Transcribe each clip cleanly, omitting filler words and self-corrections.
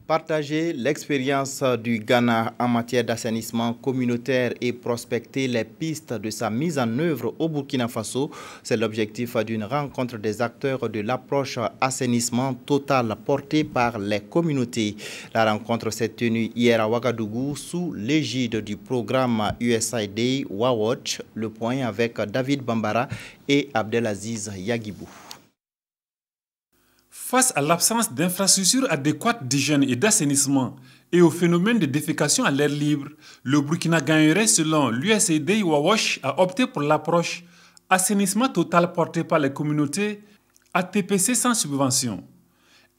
Partager l'expérience du Ghana en matière d'assainissement communautaire et prospecter les pistes de sa mise en œuvre au Burkina Faso, c'est l'objectif d'une rencontre des acteurs de l'approche assainissement total portée par les communautés. La rencontre s'est tenue hier à Ouagadougou sous l'égide du programme USAID WAWATCH. Le point avec David Bambara et Abdelaziz Yagibou. Face à l'absence d'infrastructures adéquates d'hygiène et d'assainissement et au phénomène de défécation à l'air libre, le Burkina gagnerait, selon l'USAID WAWATCH, à opter pour l'approche assainissement total portée par les communautés, ATPC sans subvention.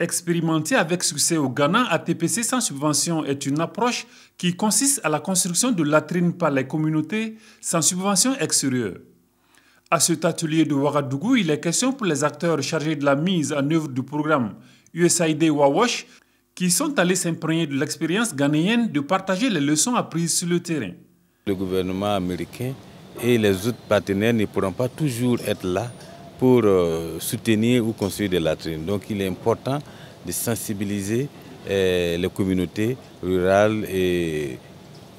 Expérimentée avec succès au Ghana, ATPC sans subvention est une approche qui consiste à la construction de latrines par les communautés sans subvention extérieure. À cet atelier de Ouagadougou, il est question pour les acteurs chargés de la mise en œuvre du programme USAID WAWATCH qui sont allés s'imprégner de l'expérience ghanéenne de partager les leçons apprises sur le terrain. Le gouvernement américain et les autres partenaires ne pourront pas toujours être là pour soutenir ou construire des latrines. Donc il est important de sensibiliser les communautés rurales et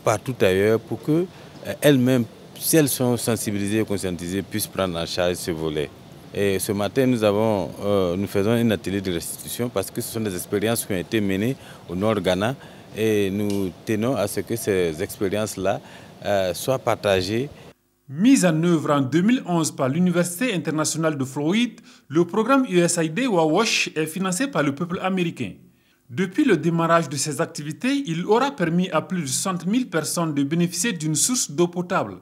partout ailleurs pour qu'elles-mêmes, si elles sont sensibilisées et conscientisées, puissent prendre en charge ce volet. Et ce matin, nous faisons un atelier de restitution parce que ce sont des expériences qui ont été menées au nord Ghana et nous tenons à ce que ces expériences-là soient partagées. Mise en œuvre en 2011 par l'Université internationale de Floride, le programme USAID WAWATCH est financé par le peuple américain. Depuis le démarrage de ces activités, il aura permis à plus de 60 000 personnes de bénéficier d'une source d'eau potable.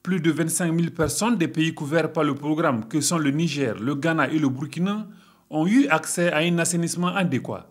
Plus de 25 000 personnes des pays couverts par le programme, que sont le Niger, le Ghana et le Burkina, ont eu accès à un assainissement adéquat.